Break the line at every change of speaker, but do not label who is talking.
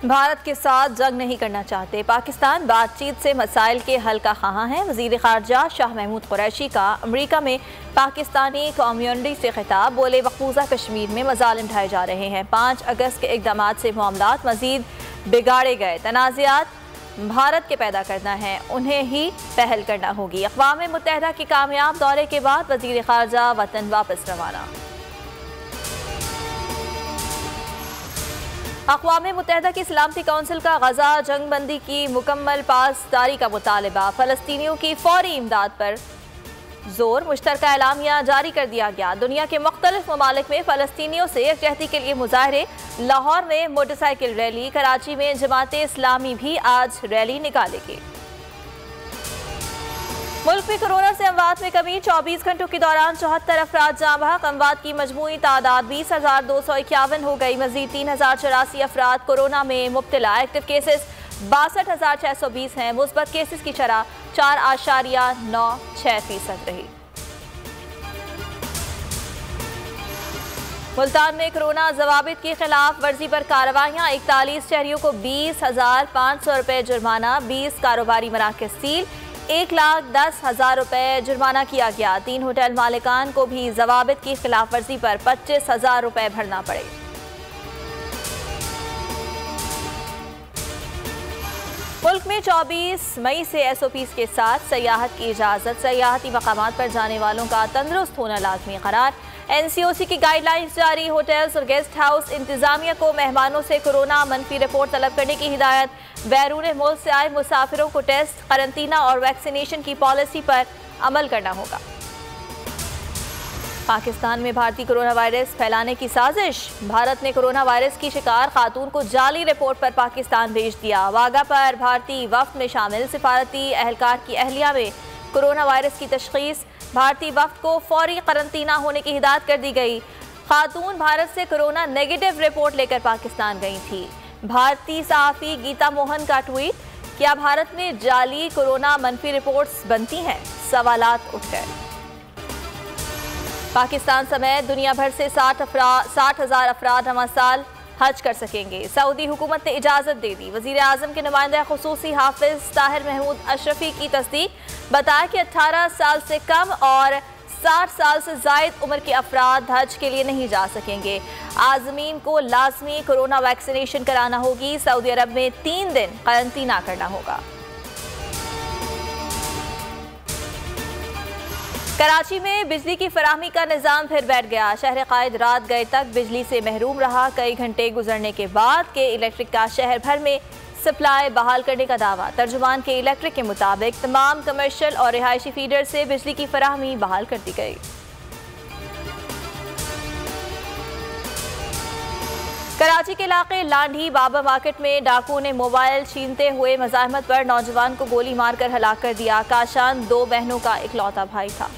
भारत के साथ जंग नहीं करना चाहते। पाकिस्तान बातचीत से मसाइल के हल का ख़्वाह है। वज़ीर ख़ारजा शाह महमूद कुरैशी का अमरीका में पाकिस्तानी कम्युनिटी से खिताब। बोले, मकबूजा कश्मीर में मज़ालिम ढाए जा रहे हैं। 5 अगस्त के इक़दामात से मामलात मज़ीद बिगाड़े गए। तनाज़ात भारत के पैदा करना है, उन्हें ही पहल करना होगी। अक़वाम मुत्तहिदा के कामयाब दौरे के बाद वज़ीर ख़ारजा वतन वापस रवाना। अक़वाम मुत्तहिदा की सलामती कौंसिल का गजा जंगबंदी की मुकम्मल पासदारी का मुतालबा। फ़लस्तीनियों की फौरी इमदाद पर जोर। मुश्तरका एलामिया जारी कर दिया गया। दुनिया के मुख्तलिफ ममालिक में फ़लस्तीनियों से यकजहती के लिए मुजाहरे। लाहौर में मोटरसाइकिल रैली। कराची में जमाते इस्लामी भी आज रैली निकालेगी। मुल्क में कोरोना से अमवात में कमी। 24 घंटों के दौरान 74 अफराद जाँ बहक। अमवात की मजमूई तादाद 20,251 हो गई। मजीद 3,084 अफराद कोरोना में मुब्तला। एक्टिव केसेस 62,620 हैं। मुस्बत केसेस की शरह 4.96% रही। मुल्तान में कोरोना जवाबित की खिलाफ वर्जी पर कार्रवाइयाँ। 41 शहरियों को 20,500 रुपये जुर्माना। 20 कारोबारी मराकज़ सील। 1,10,000 रुपये जुर्माना किया गया। 3 होटल मालिकान को भी जवाबित की खिलाफ वर्जी पर 25,000 रुपये भरना पड़े। मुल्क में 24 मई से SOPs के साथ सयाहत की इजाज़त। सयाहती मकामात पर जाने वालों का तंदुरुस्त होना लाजमी करार। NCOC की गाइडलाइंस जारी। होटल्स और गेस्ट हाउस इंतजामिया को मेहमानों से कोरोना मनफी रिपोर्ट तलब करने की हिदायत। बैरून मुल्क से आए मुसाफिरों को टेस्ट, करंतना और वैक्सीनेशन की पॉलिसी पर अमल करना होगा। पाकिस्तान में भारतीय कोरोना वायरस फैलाने की साजिश। भारत ने कोरोना वायरस की शिकार खातून को जाली रिपोर्ट पर पाकिस्तान भेज दिया। वागा पर भारतीय वफ्द में शामिल सिफारती एहलकार की अहलिया में कोरोना वायरस की तशखीस। भारतीय वफ्द को फौरी करंतना होने की हिदायत कर दी गई। खातून भारत से कोरोना नेगेटिव रिपोर्ट लेकर पाकिस्तान गई थी। भारतीय सहाफ़ी गीता मोहन का ट्वीट, क्या भारत में जाली कोरोना मनफी रिपोर्ट्स बनती हैं? सवालात उठ गए। पाकिस्तान समेत दुनिया भर से 60,000 अफराद रवां साल हज कर सकेंगे। सऊदी हुकूमत ने इजाज़त दे दी। वज़ीर आज़म के नुमाइंदा खुसूसी हाफिज ताहिर महमूद अशरफी की तस्दीक। बताया कि 18 साल से कम और 60 साल से ज़ायद उम्र के अफराद हज के लिए नहीं जा सकेंगे। आज़मीन को लाजमी कोरोना वैक्सीनेशन कराना होगी। सऊदी अरब में 3 दिन करंतना करना होगा। कराची में बिजली की फराहमी का निज़ाम फिर बैठ गया। शहर कायद रात गए तक बिजली से महरूम रहा। कई घंटे गुजरने के बाद के इलेक्ट्रिक का शहर भर में सप्लाई बहाल करने का दावा। तर्जुमान के इलेक्ट्रिक के मुताबिक तमाम कमर्शियल और रिहायशी फीडर से बिजली की फराहमी बहाल कर दी गई। कराची के इलाके लांढी बाबा मार्केट में डाकुओं ने मोबाइल छीनते हुए मज़ाहमत पर नौजवान को गोली मारकर हलाक कर दिया। काशान 2 बहनों का इकलौता भाई था।